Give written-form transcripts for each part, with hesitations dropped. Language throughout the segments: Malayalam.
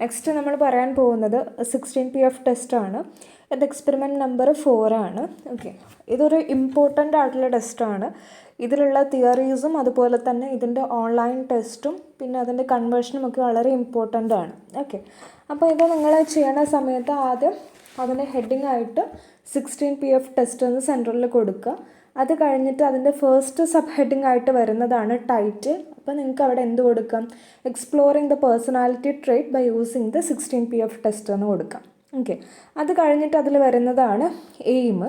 നെക്സ്റ്റ് നമ്മൾ പറയാൻ പോകുന്നത് 16PF ടെസ്റ്റാണ്. ഇത് എക്സ്പെരിമെൻറ്റ് നമ്പർ 4 ആണ്. ഓക്കെ, ഇതൊരു ഇമ്പോർട്ടൻ്റ് ആയിട്ടുള്ള ടെസ്റ്റാണ്. ഇതിലുള്ള തിയറീസും അതുപോലെ തന്നെ ഇതിൻ്റെ ഓൺലൈൻ ടെസ്റ്റും പിന്നെ അതിൻ്റെ കൺവേർഷനും ഒക്കെ വളരെ ഇമ്പോർട്ടൻ്റ് ആണ്. ഓക്കെ, അപ്പോൾ ഇത് നിങ്ങൾ ചെയ്യണ സമയത്ത് ആദ്യം അതിൻ്റെ ഹെഡിങ് ആയിട്ട് 16PF ടെസ്റ്റ് എന്ന് സെൻറ്ററിൽ കൊടുക്കുക. അത് കഴിഞ്ഞിട്ട് അതിൻ്റെ ഫസ്റ്റ് സബ് ഹെഡിങ് ആയിട്ട് വരുന്നതാണ് ടൈറ്റിൽ. അപ്പോൾ നിങ്ങൾക്ക് അവിടെ എന്ത് കൊടുക്കാം? Exploring the personality trait by using the 16PF test എന്ന് കൊടുക്കാം. ഓക്കെ, അത് കഴിഞ്ഞിട്ട് അതിൽ വരുന്നതാണ് എയിം.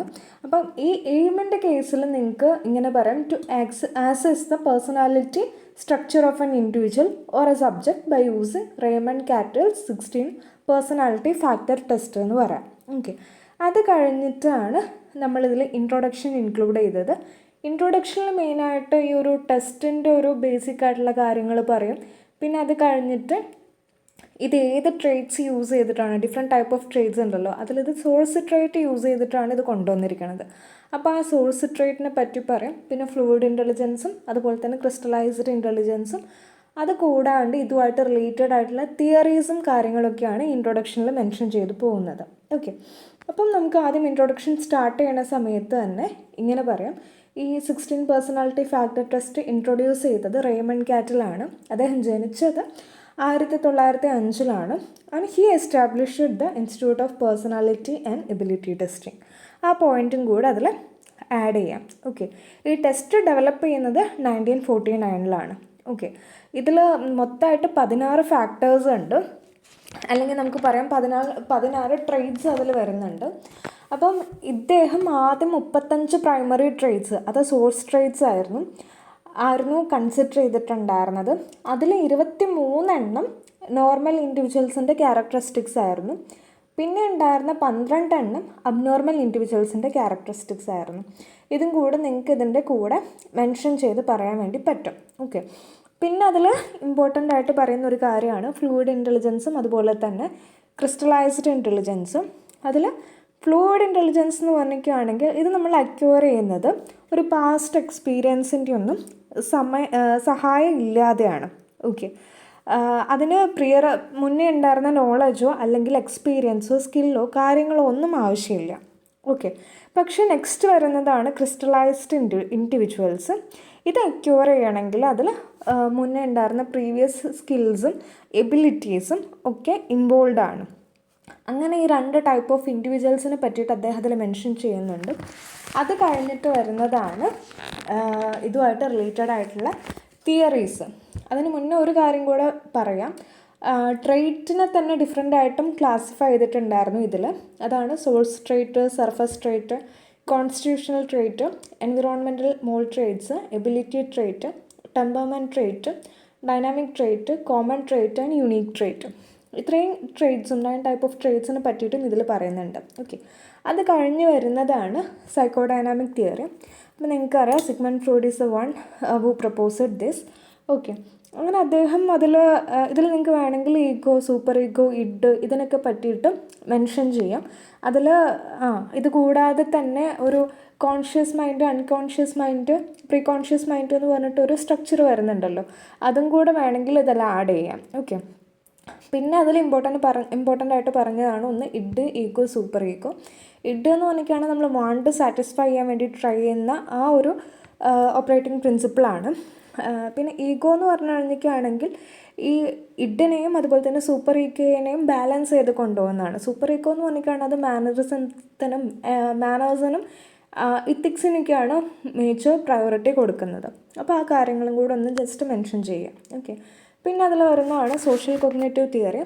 അപ്പം ഈ എയിമിൻ്റെ കേസിൽ നിങ്ങൾക്ക് ഇങ്ങനെ പറയാം: to assess the personality structure of an individual or a subject by using Raymond Cattell's 16 personality factor test എന്ന് പറയാം. ഓക്കെ, അത് കഴിഞ്ഞിട്ടാണ് നമ്മളിതിൽ ഇൻട്രൊഡക്ഷൻ ഇൻക്ലൂഡ് ചെയ്തത്. ഇൻട്രൊഡക്ഷനിൽ മെയിനായിട്ട് ഈ ഒരു ടെസ്റ്റിൻ്റെ ഒരു ബേസിക് ആയിട്ടുള്ള കാര്യങ്ങൾ പറയും. പിന്നെ അത് കഴിഞ്ഞിട്ട് ഇത് ഏത് ട്രേറ്റ്സ് യൂസ് ചെയ്തിട്ടാണ്, ഡിഫറെൻറ്റ് ടൈപ്പ് ഓഫ് ട്രേറ്റ്സ് ഉണ്ടല്ലോ, അതിലിത് സോഴ്സ് ട്രേറ്റ് യൂസ് ചെയ്തിട്ടാണ് ഇത് കൊണ്ടുവന്നിരിക്കുന്നത്. അപ്പോൾ ആ സോഴ്സ് ട്രേറ്റിനെ പറ്റി പറയും. പിന്നെ ഫ്ലൂയിഡ് ഇൻ്റലിജൻസും അതുപോലെ തന്നെ ക്രിസ്റ്റലൈസ്ഡ് ഇൻ്റലിജൻസും അത് കൂടാണ്ട് ഇതുമായിട്ട് റിലേറ്റഡ് ആയിട്ടുള്ള തിയറീസും കാര്യങ്ങളൊക്കെയാണ് ഇൻട്രൊഡക്ഷനിൽ മെൻഷൻ ചെയ്ത് പോകുന്നത്. ഓക്കെ, അപ്പം നമുക്ക് ആദ്യം ഇൻട്രൊഡക്ഷൻ സ്റ്റാർട്ട് ചെയ്യണ സമയത്ത് തന്നെ ഇങ്ങനെ പറയാം: ഈ 16 പേഴ്സണാലിറ്റി ഫാക്ടർ ടെസ്റ്റ് ഇൻട്രൊഡ്യൂസ് ചെയ്തത് റേമണ്ട് കാറ്റലാണ്. അദ്ദേഹം ജനിച്ചത് 1905 and he established the institute of personality and ability testing. ആ പോയിൻറ്റും കൂടെ അതിൽ ആഡ് ചെയ്യാം. ഓക്കെ, ഈ ടെസ്റ്റ് ഡെവലപ്പ് ചെയ്യുന്നത് 1949 ഓക്കെ, ഇതിൽ മൊത്തമായിട്ട് 16 ഫാക്ടേഴ്സ് ഉണ്ട്, അല്ലെങ്കിൽ നമുക്ക് പറയാം 16 ട്രേറ്റ്സ് അതിൽ വരുന്നുണ്ട്. അപ്പം ഇദ്ദേഹം ആദ്യം 35 പ്രൈമറി ട്രേറ്റ്സ്, അത് സോഴ്സ് ട്രേറ്റ്സ് ആയിരുന്നു കൺസിഡർ ചെയ്തിട്ടുണ്ടായിരുന്നത്. അതിൽ 23 നോർമൽ ഇൻഡിവിജ്വൽസിൻ്റെ ക്യാരക്ടറിസ്റ്റിക്സ് ആയിരുന്നു. പിന്നെ ഉണ്ടായിരുന്ന 12 അബ്നോർമൽ ഇൻഡിവിജ്വൽസിൻ്റെ ക്യാരക്ടറിസ്റ്റിക്സ് ആയിരുന്നു. ഇതും കൂടെ നിങ്ങൾക്ക് ഇതിൻ്റെ കൂടെ മെൻഷൻ ചെയ്ത് പറയാൻ വേണ്ടി പറ്റും. ഓക്കെ, പിന്നെ അതിൽ ഇമ്പോർട്ടൻ്റ് ആയിട്ട് പറയുന്ന ഒരു കാര്യമാണ് ഫ്ലൂയിഡ് ഇൻ്റലിജൻസും അതുപോലെ തന്നെ ക്രിസ്റ്റലൈസ്ഡ് ഇൻ്റലിജൻസും. അതിൽ ഫ്ലൂയിഡ് ഇൻ്റലിജൻസ് എന്ന് പറഞ്ഞിരിക്കുകയാണെങ്കിൽ ഇത് നമ്മൾ അക്വയർ ചെയ്യുന്നത് ഒരു പാസ്റ്റ് എക്സ്പീരിയൻസിൻ്റെ ഒന്നും സഹായം ഇല്ലാതെയാണ്. ഓക്കെ, അതിന് മുന്നേ ഉണ്ടായിരുന്ന നോളജോ അല്ലെങ്കിൽ എക്സ്പീരിയൻസോ സ്കില്ലോ കാര്യങ്ങളോ ഒന്നും ആവശ്യമില്ല. ഓക്കെ, പക്ഷേ നെക്സ്റ്റ് വരുന്നതാണ് ക്രിസ്റ്റലൈസ്ഡ് ഇൻഡിവിജ്വൽസ്. ഇത് അക്വയർ ചെയ്യണമെങ്കിൽ അതിൽ മുന്നേ ഉണ്ടായിരുന്ന പ്രീവിയസ് സ്കിൽസും എബിലിറ്റീസും ഒക്കെ ഇൻവോൾവ് ആണ്. അങ്ങനെ ഈ 2 ടൈപ്പ് ഓഫ് ഇൻഡിവിജ്വൽസിനെ പറ്റിയിട്ട് അദ്ദേഹത്തിൽ മെൻഷൻ ചെയ്യുന്നുണ്ട്. അത് കഴിഞ്ഞിട്ട് വരുന്നതാണ് ഇതുമായിട്ട് റിലേറ്റഡ് ആയിട്ടുള്ള തിയറീസ്. അതിന് മുന്നേ ഒരു കാര്യം കൂടെ പറയാം. ട്രേറ്റിനെ തന്നെ ഡിഫറെൻ്റ് ആയിട്ടും ക്ലാസിഫൈ ചെയ്തിട്ടുണ്ടായിരുന്നു ഇതിൽ. അതാണ് source trait, surface trait, constitutional trait, environmental mould traits, ability trait, temperament trait, dynamic trait, common trait and unique trait. ഇത്രയും ട്രേറ്റ്സും 9 ടൈപ്പ് ഓഫ് ട്രേറ്റ്സിനെ പറ്റിയിട്ടും ഇതിൽ പറയുന്നുണ്ട്. ഓക്കെ, അത് കഴിഞ്ഞ് വരുന്നതാണ് സൈക്കോഡൈനാമിക് തിയറി. അപ്പോൾ നിങ്ങൾക്കറിയാം Sigmund Freud is the one who proposed this. Okay, അങ്ങനെ അദ്ദേഹം ഇതിൽ നിങ്ങൾക്ക് വേണമെങ്കിൽ ഈഗോ, സൂപ്പർ ഈഗോ, ഇഡ് ഇതിനൊക്കെ പറ്റിയിട്ട് മെൻഷൻ ചെയ്യാം. അതിൽ ഇത് കൂടാതെ തന്നെ ഒരു conscious mind, unconscious mind, pre conscious mind എന്ന് പറഞ്ഞിട്ടൊരു സ്ട്രക്ചർ വരുന്നുണ്ടല്ലോ, അതും കൂടെ വേണമെങ്കിൽ ഇതെല്ലാം ആഡ് ചെയ്യാം. ഓക്കെ, പിന്നെ അതിൽ ഇമ്പോർട്ടൻ്റ് ആയിട്ട് പറഞ്ഞതാണ് ഒന്ന് id, ego, super ego. Id എന്ന് പറഞ്ഞിട്ടാണ് നമ്മൾ വാണ്ട് സാറ്റിസ്ഫൈ ചെയ്യാൻ വേണ്ടി ട്രൈ ചെയ്യുന്ന ആ ഒരു ഓപ്പറേറ്റിംഗ് പ്രിൻസിപ്പിളാണ്. പിന്നെ ഈഗോ എന്ന് പറഞ്ഞു കഴിഞ്ഞിട്ടാണെങ്കിൽ ഈ ഇഡിനെയും അതുപോലെ തന്നെ സൂപ്പർ ഈഗോയെയും ബാലൻസ് ചെയ്ത് കൊണ്ടുപോകുന്നതാണ്. സൂപ്പർ ഈഗോ എന്ന് പറഞ്ഞിട്ടാണ് അത് മാനേഴ്സിനും ഇത്തിക്സിനൊക്കെയാണ് മേജർ പ്രയോറിറ്റി കൊടുക്കുന്നത്. അപ്പോൾ ആ കാര്യങ്ങളും കൂടെ ഒന്ന് ജസ്റ്റ് മെൻഷൻ ചെയ്യാം. ഓക്കെ, പിന്നെ അതിൽ വരുന്നതാണ് social cognitive theory.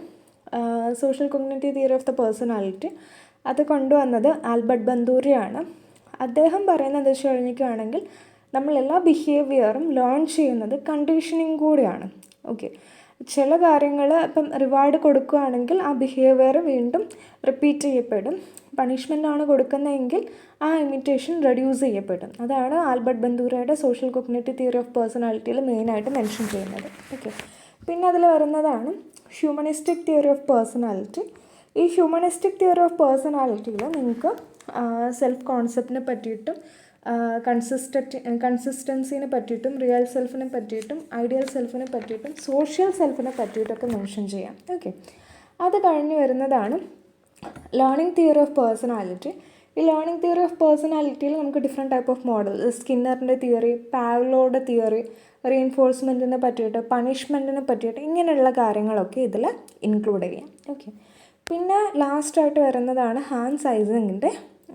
Social cognitive theory of the personality അത് കൊണ്ടുവന്നത് ആൽബർട്ട് ബന്ദൂരിയാണ്. അദ്ദേഹം പറയുന്നത് എന്താ വെച്ച് കഴിഞ്ഞിട്ടാണെങ്കിൽ നമ്മളെല്ലാ ബിഹേവിയറും ലേൺ ചെയ്യുന്നത് കണ്ടീഷനിങ് കൂടിയാണ്. ഓക്കെ, ചില കാര്യങ്ങൾ ഇപ്പം റിവാർഡ് കൊടുക്കുകയാണെങ്കിൽ ആ ബിഹേവിയർ വീണ്ടും റിപ്പീറ്റ് ചെയ്യപ്പെടും. പണിഷ്മെൻ്റാണ് കൊടുക്കുന്നതെങ്കിൽ ആ ഇമിറ്റേഷൻ റെഡ്യൂസ് ചെയ്യപ്പെടും. അതാണ് ആൽബർട്ട് ബന്ദൂരയുടെ സോഷ്യൽ കൊഗ്നേറ്റീവ് തിയറി ഓഫ് പേഴ്സണാലിറ്റിയിൽ മെയിനായിട്ട് മെൻഷൻ ചെയ്യുന്നത്. ഓക്കെ, പിന്നെ അതിൽ വരുന്നതാണ് ഹ്യൂമനിസ്റ്റിക് തിയറി ഓഫ് പേഴ്സണാലിറ്റി. ഈ ഹ്യൂമനിസ്റ്റിക് തിയറി ഓഫ് പേഴ്സണാലിറ്റിയിൽ നിങ്ങൾക്ക് സെൽഫ് കോൺസെപ്റ്റിനെ പറ്റിയിട്ടും കൺസിസ്റ്റൻസിനെ പറ്റിയിട്ടും റിയൽ സെൽഫിനെ പറ്റിയിട്ടും ഐഡിയൽ സെൽഫിനെ പറ്റിയിട്ടും സോഷ്യൽ സെൽഫിനെ പറ്റിയിട്ടൊക്കെ മെൻഷൻ ചെയ്യാം. ഓക്കെ, അത് കഴിഞ്ഞ് വരുന്നതാണ് ലേണിംഗ് തിയറി ഓഫ് പേഴ്സണാലിറ്റി. ഈ ലേണിംഗ് തിയറി ഓഫ് പേഴ്സണാലിറ്റിയിൽ നമുക്ക് ഡിഫറെൻറ്റ് ടൈപ്പ് ഓഫ് മോഡൽ, സ്കിന്നറിൻ്റെ തിയറി, പാവ്ലോയുടെ തിയറി, റീഇൻഫോഴ്സ്മെൻറ്റിനെ പറ്റിയിട്ട്, പണിഷ്മെൻറ്റിനെ പറ്റിയിട്ട്, ഇങ്ങനെയുള്ള കാര്യങ്ങളൊക്കെ ഇതിൽ ഇൻക്ലൂഡ് ചെയ്യാം. ഓക്കെ. പിന്നെ ലാസ്റ്റായിട്ട് വരുന്നതാണ് ഹാൻസ് ഐസങ്ങിൻ്റെ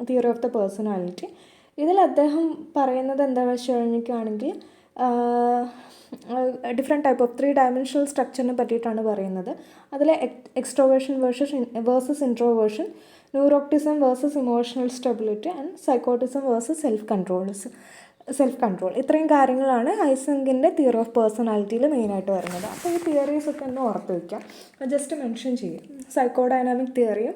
തിയറി ഓഫ് ദ പേഴ്സണാലിറ്റി. ഇതിൽ അദ്ദേഹം പറയുന്നത് എന്താണെന്ന് വെച്ച് കഴിഞ്ഞിട്ടാണെങ്കിൽ ഡിഫറെൻറ്റ് ടൈപ്പ് ഓഫ് 3 ഡയമെൻഷണൽ സ്ട്രക്ചറിനെ പറ്റിയിട്ടാണ് പറയുന്നത്. അതിൽ extroversion versus introversion, neuroticism versus emotional stability and psychoticism versus self control. ഇത്രയും കാര്യങ്ങളാണ് ഐസങ്ങിൻ്റെ തിയറി ഓഫ് പേഴ്സണാലിറ്റിയിൽ മെയിനായിട്ട് വരുന്നത്. അപ്പോൾ ഈ തിയറീസൊക്കെ ഒന്ന് ഓർത്ത് വയ്ക്കാം, ജസ്റ്റ് മെൻഷൻ ചെയ്യും. സൈക്കോഡൈനാമിക് തിയറിയും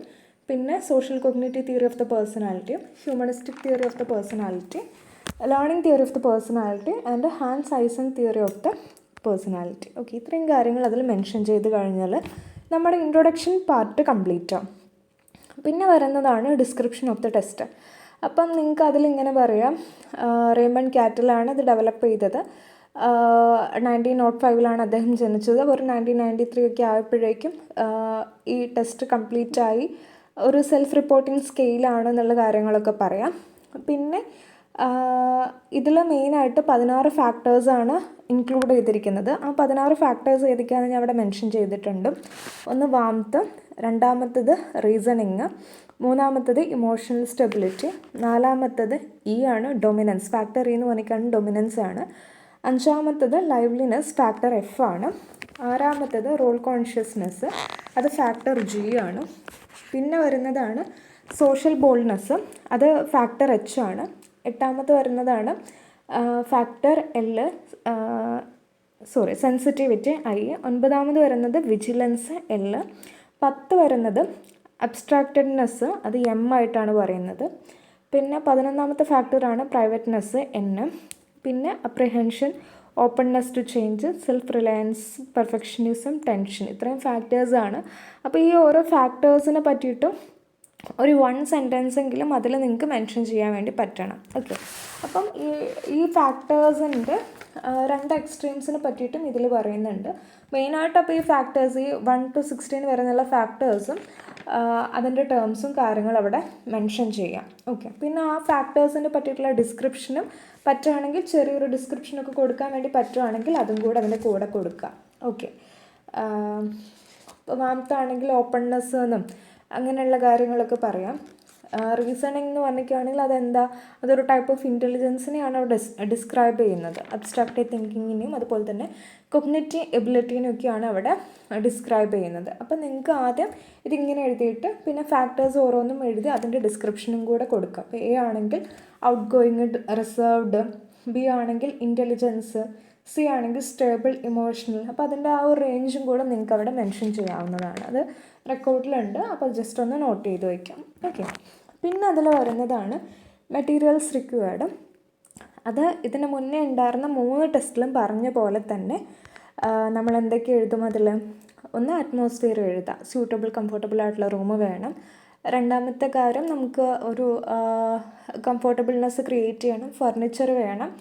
പിന്നെ social cognitive theory of the പേഴ്സണാലിറ്റിയും humanistic theory of the personality, learning theory of the personality and Hans Eysenck theory of the personality. Okay, ഇത്രയും കാര്യങ്ങൾ അതിൽ മെൻഷൻ ചെയ്ത് കഴിഞ്ഞാൽ നമ്മുടെ ഇൻട്രൊഡക്ഷൻ പാർട്ട് കംപ്ലീറ്റ് ആവും. പിന്നെ വരുന്നതാണ് ഡിസ്ക്രിപ്ഷൻ ഓഫ് ദ ടെസ്റ്റ്. അപ്പം നിങ്ങൾക്ക് അതിലിങ്ങനെ പറയാം, റേമണ്ട് കാറ്റലാണ് ഇത് ഡെവലപ്പ് ചെയ്തത്. 1905 അദ്ദേഹം ജനിച്ചത്. ഒരു 1993 ഒക്കെ ആയപ്പോഴേക്കും ഈ ടെസ്റ്റ് കംപ്ലീറ്റ് ആയി. ഒരു സെൽഫ് റിപ്പോർട്ടിംഗ് സ്കെയിലാണെന്നുള്ള കാര്യങ്ങളൊക്കെ പറയാം. പിന്നെ ഇതിൽ മെയിനായിട്ട് 16 ഫാക്ടേഴ്സാണ് ഇൻക്ലൂഡ് ചെയ്തിരിക്കുന്നത്. ആ 16 ഫാക്ടേഴ്സ് ഏതൊക്കെയാണെന്ന് ഞാൻ അവിടെ മെൻഷൻ ചെയ്തിട്ടുണ്ട്. ഒന്ന് വാംത്ത്, രണ്ടാമത്തത് റീസണിങ്, മൂന്നാമത്തത് ഇമോഷണൽ സ്റ്റെബിലിറ്റി, നാലാമത്തത് ആണ് ഡൊമിനൻസ്, ഫാക്ടർ എന്ന് പറഞ്ഞാൽ ഡൊമിനൻസ് ആണ്. അഞ്ചാമത്തത് ലൈവ്ലിനെസ്, ഫാക്ടർ എഫ് ആണ്. ആറാമത്തത് റോൾ കോൺഷ്യസ്നെസ്, അത് ഫാക്ടർ ജി ആണ്. പിന്നെ വരുന്നതാണ് സോഷ്യൽ ബോൾഡ്നെസ്, അത് ഫാക്ടർ എച്ച് ആണ്. എട്ടാമത്തെ വരുന്നതാണ് ഫാക്ടർ സെൻസിറ്റിവിറ്റി ഐ. ഒൻപതാമത് വരുന്നത് വിജിലൻസ് എൽ. 10 വരുന്നത് അബ്സ്ട്രാക്റ്റഡ്നെസ്, അത് എം ആയിട്ടാണ് പറയുന്നത്. പിന്നെ 11ാമത്തെ ഫാക്ടറാണ് പ്രൈവറ്റ്നെസ് എൻ. പിന്നെ apprehension, openness to change, self reliance, perfectionism, tension. ഇത്രയും ഫാക്ടേഴ്സാണ്. അപ്പോൾ ഈ ഓരോ ഫാക്ടേഴ്സിനെ പറ്റിയിട്ടും ഒരു 1 സെൻറ്റൻസെങ്കിലും അതിൽ നിങ്ങൾക്ക് മെൻഷൻ ചെയ്യാൻ വേണ്ടി പറ്റണം. ഓക്കെ. അപ്പം ഈ ഫാക്ടേഴ്സിൻ്റെ 2 എക്സ്ട്രീംസിനെ പറ്റിയിട്ടും ഇതിൽ പറയുന്നുണ്ട്. മെയിനായിട്ട് അപ്പോൾ ഈ ഫാക്ടേഴ്സ്, ഈ 1 to 16 വരുന്നുള്ള ഫാക്ടേഴ്സും അതിൻ്റെ ടേംസും കാര്യങ്ങളും അവിടെ മെൻഷൻ ചെയ്യാം. ഓക്കെ. പിന്നെ ആ ഫാക്ടേഴ്സിനെ പറ്റിയിട്ടുള്ള ഡിസ്ക്രിപ്ഷനും പറ്റുകയാണെങ്കിൽ ചെറിയൊരു ഡിസ്ക്രിപ്ഷനൊക്കെ കൊടുക്കാൻ വേണ്ടി പറ്റുകയാണെങ്കിൽ അതും കൂടെ അതിൻ്റെ കൂടെ കൊടുക്കാം. ഓക്കെ. ഒന്നാമത്താണെങ്കിൽ ഓപ്പൺനെസ് എന്നും അങ്ങനെയുള്ള കാര്യങ്ങളൊക്കെ പറയാം. റീസണിങ് എന്ന് പറഞ്ഞിട്ടാണെങ്കിൽ അതെന്താ, അതൊരു ടൈപ്പ് ഓഫ് ഇൻ്റലിജൻസിനെയാണ് അവിടെ ഡിസ്ക്രൈബ് ചെയ്യുന്നത്. അബ്സ്ട്രാക്റ്റീവ് തിങ്കിങ്ങിനെയും അതുപോലെ തന്നെ കൊഗ്നിറ്റീവ് എബിലിറ്റീനെയൊക്കെയാണ് അവിടെ ഡിസ്ക്രൈബ് ചെയ്യുന്നത്. അപ്പം നിങ്ങൾക്ക് ആദ്യം ഇതിങ്ങനെ എഴുതിയിട്ട് പിന്നെ ഫാക്ടേഴ്സ് ഓരോന്നും എഴുതി അതിൻ്റെ ഡിസ്ക്രിപ്ഷനും കൂടെ കൊടുക്കുക. അപ്പോൾ എ ആണെങ്കിൽ ഔട്ട് ഗോയിങ്, റിസർവ്ഡ്, ബി ആണെങ്കിൽ ഇൻ്റലിജൻസ്, സി ആണെങ്കിൽ സ്റ്റേബിൾ, ഇമോഷണൽ. അപ്പോൾ അതിൻ്റെ ആ ഒരു റേഞ്ചും കൂടെ നിങ്ങൾക്ക് അവിടെ മെൻഷൻ ചെയ്യാവുന്നതാണ്. അത് റെക്കോർഡിലുണ്ട്, അപ്പോൾ ജസ്റ്റ് ഒന്ന് നോട്ട് ചെയ്ത് വയ്ക്കാം. ഓക്കെ. പിന്നെ അതിൽ വരുന്നതാണ് മെറ്റീരിയൽസ് റിക്വയർഡ്. അത് ഇതിന് മുന്നേ ഉണ്ടായിരുന്ന 3 ടെസ്റ്റിലും പറഞ്ഞ പോലെ തന്നെ നമ്മൾ എന്തൊക്കെ എഴുതും അതിൽ? ഒന്ന് അറ്റ്മോസ്ഫിയർ എഴുതാം, സ്യൂട്ടബിൾ കംഫർട്ടബിൾ ആയിട്ടുള്ള റൂം വേണം. രണ്ടാമത്തെ കാര്യം നമുക്ക് ഒരു കംഫർട്ടബിൾനെസ് ക്രിയേറ്റ് ചെയ്യണം, ഫർണിച്ചർ വേണം.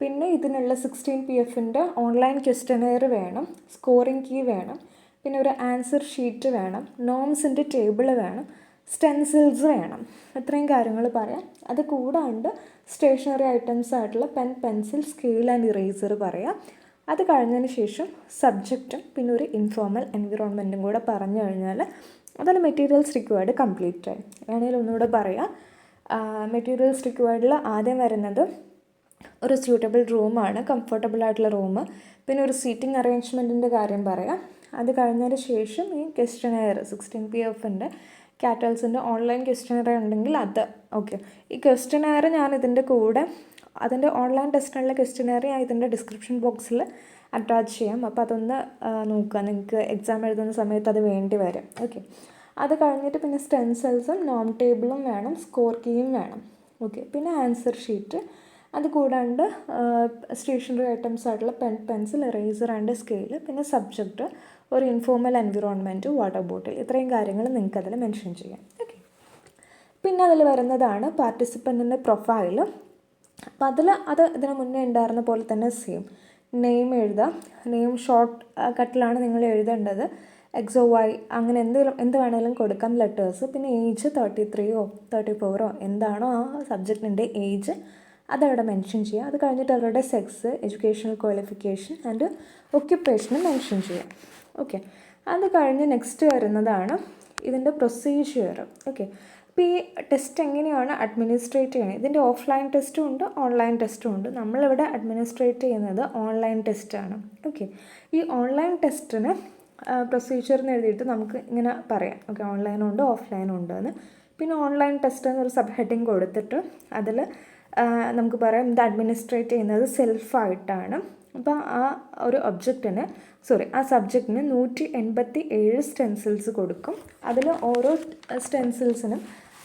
പിന്നെ ഇതിനുള്ള 16 PFൻ്റെ ഓൺലൈൻ ക്വസ്റ്റനെയർ വേണം, സ്കോറിംഗ് കീ വേണം, പിന്നെ ഒരു ആൻസർ ഷീറ്റ് വേണം, നോംസിൻ്റെ ടേബിൾ വേണം, സ്റ്റെൻസിൽസ് വേണം. ഇത്രയും കാര്യങ്ങൾ പറയാം. അത് കൂടാണ്ട് സ്റ്റേഷനറി ഐറ്റംസ് ആയിട്ടുള്ള pen, pencil, scale and eraser പറയാം. അത് കഴിഞ്ഞതിന് ശേഷം സബ്ജക്റ്റും പിന്നെ ഒരു ഇൻഫോർമൽ എൻവിറോൺമെൻറ്റും കൂടെ പറഞ്ഞു കഴിഞ്ഞാൽ അതാണ് മെറ്റീരിയൽസ് റിക്വയർഡ് കംപ്ലീറ്റ് ആയി. വേണമെങ്കിൽ ഒന്നുകൂടെ പറയാം. മെറ്റീരിയൽസ് റിക്വയർഡിൽ ആദ്യം വരുന്നത് ഒരു സ്യൂട്ടബിൾ റൂമാണ്, കംഫർട്ടബിൾ ആയിട്ടുള്ള റൂം, പിന്നെ ഒരു സീറ്റിംഗ് അറേഞ്ച്മെൻറ്റിൻ്റെ കാര്യം പറയാം. അത് കഴിഞ്ഞതിന് ശേഷം ഈ ക്വസ്റ്റനെയർ 16 PFൻ്റെ കാറ്റൽസിൻ്റെ ഓൺലൈൻ ക്വസ്റ്റനെയർ ഉണ്ടെങ്കിൽ അത്. ഓക്കെ. ഈ ക്വസ്റ്റനെയർ ഞാൻ ഇതിൻ്റെ കൂടെ അതിൻ്റെ ഓൺലൈൻ ടെസ്റ്റിനുള്ള ക്വസ്റ്റനെയർ ഞാൻ ഇതിൻ്റെ ഡിസ്ക്രിപ്ഷൻ ബോക്സിൽ അറ്റാച്ച് ചെയ്യാം. അപ്പോൾ അതൊന്ന് നോക്കുക, നിങ്ങൾക്ക് എക്സാം എഴുതുന്ന സമയത്ത് അത് വേണ്ടി വരും. ഓക്കെ. അത് കഴിഞ്ഞിട്ട് പിന്നെ സ്റ്റെൻസിൽസും നോം ടേബിളും വേണം, സ്കോർ കീയും വേണം. ഓക്കെ. പിന്നെ ആൻസർ ഷീറ്റ്, അത് കൂടാണ്ട് സ്റ്റേഷനറി ഐറ്റംസ് ആയിട്ടുള്ള pen, pencil, eraser and scale, പിന്നെ സബ്ജക്റ്റ്, ഒരു ഇൻഫോർമൽ എൻവിറോൺമെൻറ്റ്, വാട്ടർ ബോട്ടിൽ. ഇത്രയും കാര്യങ്ങൾ നിങ്ങൾക്ക് അതിൽ മെൻഷൻ ചെയ്യാം. ഓക്കെ. പിന്നെ അതിൽ വരുന്നതാണ് പാർട്ടിസിപ്പൻറ്റിൻ്റെ പ്രൊഫൈൽ. അപ്പോൾ അത് ഇതിന് മുന്നേ ഉണ്ടായിരുന്ന പോലെ തന്നെ സെയിം നെയിം എഴുതാം. നെയിം ഷോർട്ട് കട്ടിലാണ് നിങ്ങൾ എഴുതേണ്ടത്. XOY അങ്ങനെ എന്ത് വേണമെങ്കിലും കൊടുക്കാം ലെറ്റേഴ്സ്. പിന്നെ ഏജ് 33 34 എന്താണോ ആ സബ്ജക്റ്റിൻ്റെ ഏജ് അതവിടെ മെൻഷൻ ചെയ്യുക. അത് കഴിഞ്ഞിട്ട് അവരുടെ സെക്സ്, എഡ്യൂക്കേഷണൽ ക്വാളിഫിക്കേഷൻ ആൻഡ് ഒക്യുപ്പേഷനും മെൻഷൻ ചെയ്യാം. ഓക്കെ, അത് കഴിഞ്ഞ് നെക്സ്റ്റ് വരുന്നതാണ് ഇതിൻ്റെ പ്രൊസീജിയർ. ഓക്കെ, അപ്പോൾ ഈ ടെസ്റ്റ് എങ്ങനെയാണ് അഡ്മിനിസ്ട്രേറ്റ് ചെയ്യുന്നത്? ഇതിൻ്റെ ഓഫ്ലൈൻ ടെസ്റ്റും ഉണ്ട്, ഓൺലൈൻ ടെസ്റ്റും ഉണ്ട്. നമ്മളിവിടെ അഡ്മിനിസ്ട്രേറ്റ് ചെയ്യുന്നത് ഓൺലൈൻ ടെസ്റ്റാണ്. ഓക്കെ, ഈ ഓൺലൈൻ ടെസ്റ്റിന് പ്രൊസീജിയറിന് എഴുതിയിട്ട് നമുക്ക് ഇങ്ങനെ പറയാം. ഓക്കെ, ഓൺലൈനും ഉണ്ട് ഓഫ്ലൈനും ഉണ്ട് എന്ന്. പിന്നെ ഓൺലൈൻ ടെസ്റ്റ് എന്നൊരു സബ് ഹെഡിങ് കൊടുത്തിട്ട് അതിൽ നമുക്ക് പറയാം ഇത് അഡ്മിനിസ്ട്രേറ്റ് ചെയ്യുന്നത് സെൽഫായിട്ടാണ്. അപ്പോൾ ആ ഒരു ആ സബ്ജക്റ്റിന് 187 സ്റ്റെൻസിൽസ് കൊടുക്കും. അതിൽ ഓരോ സ്റ്റെൻസിൽസിനും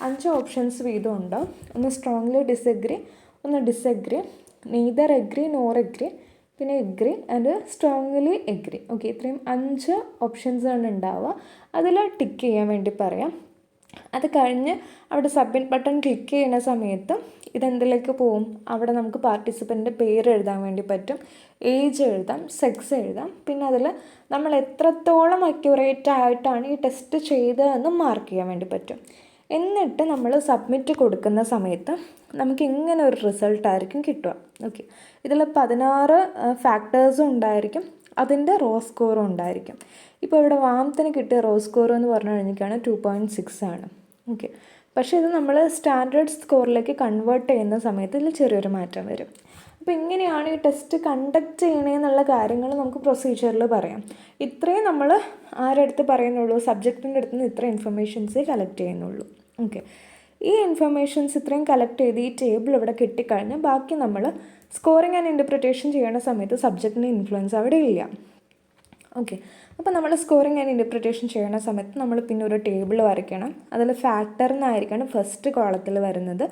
5 ഓപ്ഷൻസ് വീതം ഉണ്ടാവും. ഒന്ന് സ്ട്രോങ്ലി ഡിസഗ്രി, ഒന്ന് disagree, neither agree nor agree, പിന്നെ agree and strongly agree. Okay, ഇത്രയും 5 ഓപ്ഷൻസാണ് ഉണ്ടാവുക. അതിൽ ടിക്ക് ചെയ്യാൻ വേണ്ടി പറയാം. അത് കഴിഞ്ഞ് അവിടെ സബ്മിറ്റ് ബട്ടൺ ക്ലിക്ക് ചെയ്യുന്ന സമയത്ത് ഇതെന്തിലേക്ക് പോവും? അവിടെ നമുക്ക് പാർട്ടിസിപ്പൻ്റെ പേര് എഴുതാൻ വേണ്ടി പറ്റും, ഏജ് എഴുതാം, സെക്സ് എഴുതാം. പിന്നെ അതിൽ നമ്മൾ എത്രത്തോളം അക്യുറേറ്റ് ആയിട്ടാണ് ഈ ടെസ്റ്റ് ചെയ്തതെന്നും മാർക്ക് ചെയ്യാൻ വേണ്ടി പറ്റും. എന്നിട്ട് നമ്മൾ സബ്മിറ്റ് കൊടുക്കുന്ന സമയത്ത് നമുക്ക് ഇങ്ങനെ ഒരു റിസൾട്ടായിരിക്കും കിട്ടുക. ഓക്കെ, ഇതിൽ 16 ഫാക്ടേഴ്സും ഉണ്ടായിരിക്കും, അതിൻ്റെ റോ സ്കോറും ഉണ്ടായിരിക്കും. ഇപ്പോൾ ഇവിടെ വാമത്തിന് കിട്ടിയ റോ സ്കോർ എന്ന് പറഞ്ഞു കഴിഞ്ഞാൽ 2.6 ആണ്. ഓക്കെ, പക്ഷേ ഇത് നമ്മൾ സ്റ്റാൻഡേർഡ് സ്കോറിലേക്ക് കൺവേർട്ട് ചെയ്യുന്ന സമയത്ത് ഇതിൽ ചെറിയൊരു മാറ്റം വരും. അപ്പോൾ ഇങ്ങനെയാണ് ഈ ടെസ്റ്റ് കണ്ടക്ട് ചെയ്യണമെന്നുള്ള കാര്യങ്ങൾ നമുക്ക് പ്രൊസീജിയറിൽ പറയാം. ഇത്രയും നമ്മൾ ആരടുത്ത് പറയുന്നുള്ളൂ? സബ്ജക്റ്റിൻ്റെ അടുത്ത് നിന്ന് ഇത്ര ഇൻഫർമേഷൻസേ കളക്ട് ചെയ്യുന്നുള്ളൂ. ഓക്കെ, ഈ ഇൻഫർമേഷൻസ് ഇത്രയും കളക്ട് ചെയ്ത് ഈ ടേബിൾ ഇവിടെ കിട്ടിക്കഴിഞ്ഞാൽ ബാക്കി നമ്മൾ സ്കോറിങ് ആൻഡ് ഇൻ്റർപ്രിറ്റേഷൻ ചെയ്യുന്ന സമയത്ത് സബ്ജക്റ്റിൻ്റെ ഇൻഫ്ലുവൻസ് അവിടെ ഇല്ല. ഓക്കെ, അപ്പോൾ നമ്മൾ സ്കോറിങ് ആൻഡ് ഇൻ്റർപ്രിറ്റേഷൻ ചെയ്യുന്ന സമയത്ത് നമ്മൾ പിന്നെ ഒരു ടേബിൾ വരയ്ക്കണം. അതിൽ ഫാക്ടർ എന്നായിരിക്കണം ഫസ്റ്റ് കോളത്തിൽ വരുന്നത്,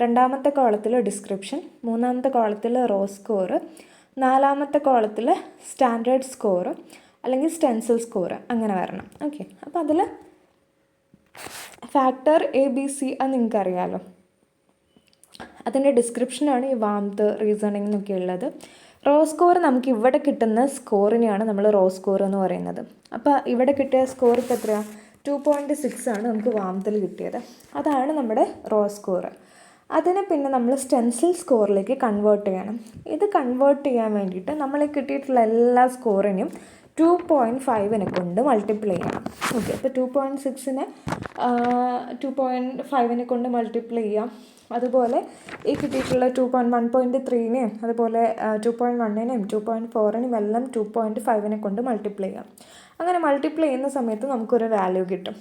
രണ്ടാമത്തെ കോളത്തിൽ ഡിസ്ക്രിപ്ഷൻ, മൂന്നാമത്തെ കോളത്തിൽ റോ സ്കോർ, നാലാമത്തെ കോളത്തിൽ സ്റ്റാൻഡേർഡ് സ്കോർ അല്ലെങ്കിൽ സ്റ്റെൻസിൽ സ്കോർ അങ്ങനെ വരണം. ഓക്കെ, അപ്പോൾ അതിൽ ഫാക്ടർ ABC അത് നിങ്ങൾക്കറിയാമല്ലോ. അതിൻ്റെ ഡിസ്ക്രിപ്ഷനാണ് ഈ വാംത്, റീസണിങ് എന്നൊക്കെ ഉള്ളത്. റോ സ്കോർ നമുക്ക് ഇവിടെ കിട്ടുന്ന സ്കോറിനെയാണ് നമ്മൾ റോ സ്കോർ എന്ന് പറയുന്നത്. അപ്പോൾ ഇവിടെ കിട്ടിയ സ്കോർ ഇപ്പോൾ എത്രയാണ്? 2.6 ആണ് നമുക്ക് വാമത്തിൽ കിട്ടിയത്. അതാണ് നമ്മുടെ റോ സ്കോർ. അതിനെ പിന്നെ നമ്മൾ സ്റ്റെൻസിൽ സ്കോറിലേക്ക് കൺവേർട്ട് ചെയ്യണം. ഇത് കൺവേർട്ട് ചെയ്യാൻ വേണ്ടിയിട്ട് നമ്മൾ കിട്ടിയിട്ടുള്ള എല്ലാ സ്കോറിനെയും 2.5 കൊണ്ട് മൾട്ടിപ്ലൈ ചെയ്യണം. ഓക്കെ, അപ്പോൾ 2.6 2.5 കൊണ്ട് മൾട്ടിപ്ലൈ ചെയ്യാം. അതുപോലെ ഈ കിട്ടിയിട്ടുള്ള 1.3 അതുപോലെ 2.1 2.4 എല്ലാം 2.5 കൊണ്ട് മൾട്ടിപ്ലൈ ചെയ്യാം. അങ്ങനെ മൾട്ടിപ്ലൈ ചെയ്യുന്ന സമയത്ത് നമുക്കൊരു വാല്യൂ കിട്ടും.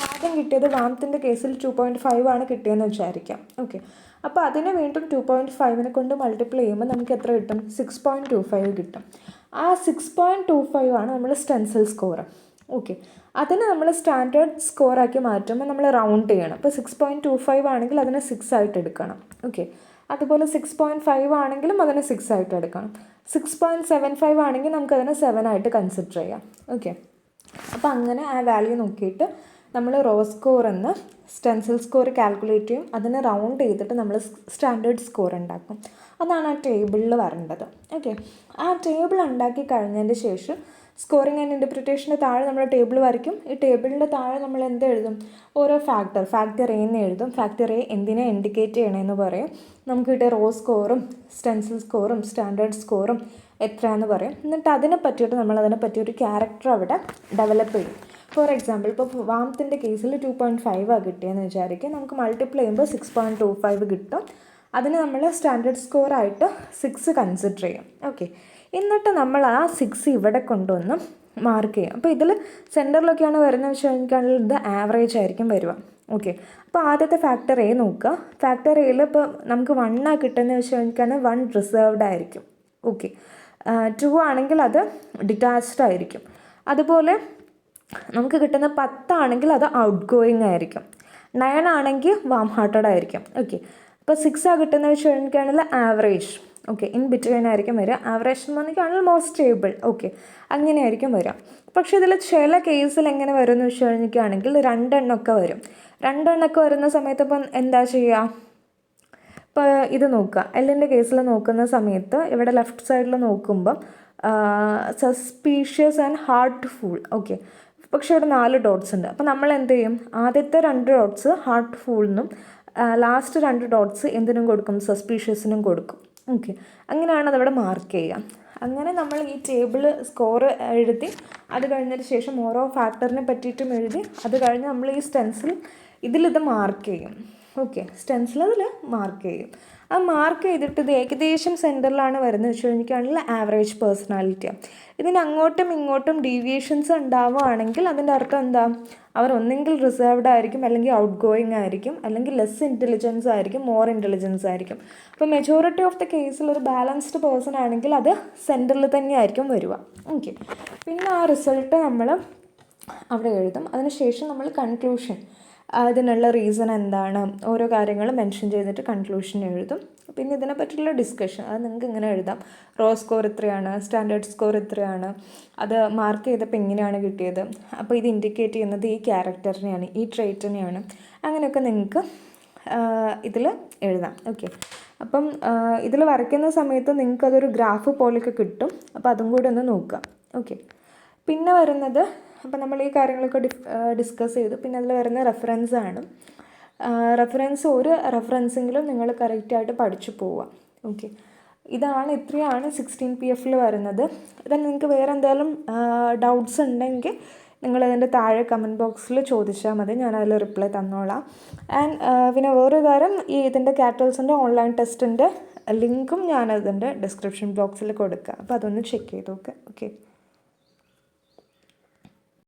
ആദ്യം കിട്ടിയത് വാമത്തിൻ്റെ കേസിൽ 2.5 ആണ് കിട്ടിയതെന്ന് വിചാരിക്കാം. ഓക്കെ, അപ്പോൾ അതിനെ വീണ്ടും 2.5 കൊണ്ട് മൾട്ടിപ്ലൈ ചെയ്യുമ്പോൾ നമുക്ക് എത്ര കിട്ടും? 6.25 കിട്ടും. ആ 6.25 ആണ് നമ്മൾ സ്റ്റെൻസിൽ സ്കോർ. ഓക്കെ, അതിന് നമ്മൾ സ്റ്റാൻഡേർഡ് സ്കോറാക്കി മാറ്റുമ്പോൾ നമ്മൾ റൗണ്ട് ചെയ്യണം. അപ്പോൾ 6.25 ആണെങ്കിൽ അതിനെ 6 ആയിട്ട് എടുക്കണം. ഓക്കെ, അതുപോലെ 6.5 ആണെങ്കിലും അതിനെ 6 ആയിട്ട് എടുക്കണം. 6.75 ആണെങ്കിൽ നമുക്കതിനെ 7 ആയിട്ട് കൺസിഡർ ചെയ്യാം. ഓക്കെ, അപ്പോൾ അങ്ങനെ ആ വാല്യൂ നോക്കിയിട്ട് നമ്മൾ റോ സ്കോർ എന്ന് സ്റ്റെൻസിൽ സ്കോർ കാൽക്കുലേറ്റ് ചെയ്യും. അതിനെ റൗണ്ട് ചെയ്തിട്ട് നമ്മൾ സ്റ്റാൻഡേർഡ് സ്കോർ ഉണ്ടാക്കും. അതാണ് ആ ടേബിളിൽ വരേണ്ടത്. ഓക്കെ, ആ ടേബിൾ ഉണ്ടാക്കി കഴിഞ്ഞതിന് ശേഷം സ്കോറിങ് ആൻഡ് ഇൻ്റർപ്രിറ്റേഷൻ്റെ താഴെ നമ്മൾ ടേബിൾ വരയ്ക്കും. ഈ ടേബിളിൻ്റെ താഴെ നമ്മൾ എന്ത് എഴുതും? ഓരോ ഫാക്ടർ എ എന്ന് എഴുതും. ഫാക്ടർ എ എന്തിനെ ഇൻഡിക്കേറ്റ് ചെയ്യണമെന്ന് പറയും. നമുക്ക് കിട്ടിയ റോ സ്കോറും സ്റ്റെൻസിൽ സ്കോറും സ്റ്റാൻഡേർഡ് സ്കോറും എത്രയാണെന്ന് പറയും. എന്നിട്ട് അതിനെ പറ്റി ഒരു ക്യാരക്ടർ അവിടെ ഡെവലപ്പ് ചെയ്യും. ഫോർ എക്സാമ്പിൾ, ഇപ്പോൾ വാമത്തിൻ്റെ കേസിൽ 2.5 കിട്ടിയെന്ന് വിചാരിക്കുക. നമുക്ക് മൾട്ടിപ്ലൈ ചെയ്യുമ്പോൾ 6.25 കിട്ടും. അതിന് നമ്മൾ സ്റ്റാൻഡേർഡ് സ്കോറായിട്ട് 6 കൺസിഡർ ചെയ്യും. ഓക്കെ, എന്നിട്ട് നമ്മൾ ആ 6 ഇവിടെ കൊണ്ടുവന്ന് മാർക്ക് ചെയ്യും. അപ്പോൾ ഇതിൽ സെൻറ്ററിലൊക്കെയാണ് വരുന്നത് വെച്ച് കഴിഞ്ഞാൽ ഇത് ആവറേജ് ആയിരിക്കും വരിക. ഓക്കെ, അപ്പോൾ ആദ്യത്തെ ഫാക്ടർ എ നോക്കുക. ഫാക്ടർ എയിൽ ഇപ്പോൾ നമുക്ക് 1 കിട്ടുന്നത് വെച്ച് കഴിഞ്ഞാൽ 1 റിസർവ്ഡ് ആയിരിക്കും. ഓക്കെ, 2 ആണെങ്കിൽ അത് ഡിറ്റാച്ച്ഡ് ആയിരിക്കും. അതുപോലെ നമുക്ക് കിട്ടുന്ന 10 ആണെങ്കിൽ അത് ഔട്ട് ഗോയിങ് ആയിരിക്കും. 9 ആണെങ്കിൽ വാം ഹാർട്ടഡ് ആയിരിക്കും. ഓക്കെ, അപ്പോൾ 6 കിട്ടുന്നത് വെച്ച് കഴിഞ്ഞാൽ ആവറേജ്. ഓക്കെ, ഇൻ ബിറ്റ്വീൻ ആയിരിക്കും വരിക. ആവറേജ് എന്ന് പറഞ്ഞാൽ മോർ സ്റ്റേബിൾ. ഓക്കെ, അങ്ങനെയായിരിക്കും വരിക. പക്ഷേ ഇതിൽ ചില കേസിൽ എങ്ങനെ വരും എന്ന് വെച്ച് കഴിഞ്ഞിട്ടാണെങ്കിൽ 2 എണ്ണമൊക്കെ വരും. 2 എണ്ണമൊക്കെ വരുന്ന സമയത്ത് ഇപ്പം എന്താ ചെയ്യുക? ഇപ്പോൾ ഇത് നോക്കുക, എല്ലിൻ്റെ കേസിൽ നോക്കുന്ന സമയത്ത് ഇവിടെ ലെഫ്റ്റ് സൈഡിൽ നോക്കുമ്പം suspicious and heart full. Okay, പക്ഷേ ഇവിടെ 4 ഡോട്ട്സ് ഉണ്ട്. അപ്പോൾ നമ്മൾ എന്ത് ചെയ്യും, ആദ്യത്തെ 2 ഡോട്ട്സ് ഹാർട്ട്ഫുള്ളിനും ലാസ്റ്റ് 2 ഡോട്ട്സ് എന്തിനും കൊടുക്കും, സസ്പീഷ്യസിനും കൊടുക്കും. ഓക്കെ, അങ്ങനെയാണ് അതവിടെ മാർക്ക് ചെയ്യുക. അങ്ങനെ നമ്മൾ ഈ ടേബിൾ സ്കോർ എഴുതി അത് കഴിഞ്ഞതിന് ശേഷം ഓരോ ഫാക്ടറിനെ പറ്റിയിട്ടും എഴുതി അത് കഴിഞ്ഞ് നമ്മൾ ഈ സ്റ്റെൻസിൽ ഇതിലിത് മാർക്ക് ചെയ്യും. ഓക്കെ, സ്റ്റെൻസിൽ അതിൽ മാർക്ക് ചെയ്യും. ആ മാർക്ക് ചെയ്തിട്ട് ഇത് ഏകദേശം സെൻറ്ററിലാണ് വരുന്നത് വെച്ച് കഴിഞ്ഞിട്ടാണെങ്കിൽ ആവറേജ് പേഴ്സണാലിറ്റിയാണ്. ഇതിന് അങ്ങോട്ടും ഇങ്ങോട്ടും ഡീവിയേഷൻസ് ഉണ്ടാവുകയാണെങ്കിൽ അതിൻ്റെ അർത്ഥം എന്താ, അവർ ഒന്നെങ്കിൽ റിസർവ്ഡ് ആയിരിക്കും, അല്ലെങ്കിൽ ഔട്ട് ഗോയിങ് ആയിരിക്കും, അല്ലെങ്കിൽ ലെസ് ഇൻ്റലിജൻസ് ആയിരിക്കും, മോർ ഇൻ്റലിജൻസ് ആയിരിക്കും. അപ്പോൾ മെജോറിറ്റി ഓഫ് ദ കേസിൽ ഒരു ബാലൻസ്ഡ് പേഴ്സൺ ആണെങ്കിൽ അത് സെൻറ്ററിൽ തന്നെ ആയിരിക്കും വരിക. ഓക്കെ, പിന്നെ ആ റിസൾട്ട് നമ്മൾ അവിടെ എഴുതും. അതിനുശേഷം നമ്മൾ കൺക്ലൂഷൻ, അതിനുള്ള റീസൺ എന്താണ്, ഓരോ കാര്യങ്ങൾ മെൻഷൻ ചെയ്തിട്ട് കൺക്ലൂഷൻ എഴുതും. പിന്നെ ഇതിനെ പറ്റിയുള്ള ഡിസ്കഷൻ അത് നിങ്ങൾക്ക് ഇങ്ങനെ എഴുതാം. റോ സ്കോർ ഇത്രയാണ്, സ്റ്റാൻഡേർഡ് സ്കോർ ഇത്രയാണ്, അത് മാർക്ക് ചെയ്തപ്പോൾ ഇങ്ങനെയാണ് കിട്ടിയത്, അപ്പോൾ ഇത് ഇൻഡിക്കേറ്റ് ചെയ്യുന്നത് ഈ ക്യാരക്ടറിനെയാണ്, ഈ ട്രേറ്റിനെയാണ്, അങ്ങനെയൊക്കെ നിങ്ങൾക്ക് ഇതിൽ എഴുതാം. ഓക്കെ, അപ്പം ഇതിൽ വരയ്ക്കുന്ന സമയത്ത് നിങ്ങൾക്കതൊരു ഗ്രാഫ് പോലെയൊക്കെ കിട്ടും. അപ്പോൾ അതും കൂടി ഒന്ന് നോക്കുക. ഓക്കെ, പിന്നെ വരുന്നത്, അപ്പോൾ നമ്മൾ ഈ കാര്യങ്ങളൊക്കെ ഡിസ്കസ് ചെയ്തു. പിന്നെ അതിൽ വരുന്ന റെഫറൻസാണ്. റെഫറൻസ് ഒരു റെഫറൻസെങ്കിലും നിങ്ങൾ കറക്റ്റായിട്ട് പഠിച്ചു പോവുക. ഓക്കെ, ഇത്രയാണ് 16 PF വരുന്നത്. ഇതിൽ നിങ്ങൾക്ക് വേറെ എന്തെങ്കിലും ഡൗട്ട്സ് ഉണ്ടെങ്കിൽ നിങ്ങളതിൻ്റെ താഴെ കമൻറ്റ് ബോക്സിൽ ചോദിച്ചാൽ മതി, ഞാനതിൽ റിപ്ലൈ തന്നോളാം. ആൻഡ് പിന്നെ വേറൊരു കാര്യം, ഇതിൻ്റെ കാറ്റൽസിൻ്റെ ഓൺലൈൻ ടെസ്റ്റിൻ്റെ ലിങ്കും ഞാനതിൻ്റെ ഡിസ്ക്രിപ്ഷൻ ബോക്സിൽ കൊടുക്കാം. അപ്പോൾ അതൊന്ന് ചെക്ക് ചെയ്ത് നോക്കുക. ഓക്കെ.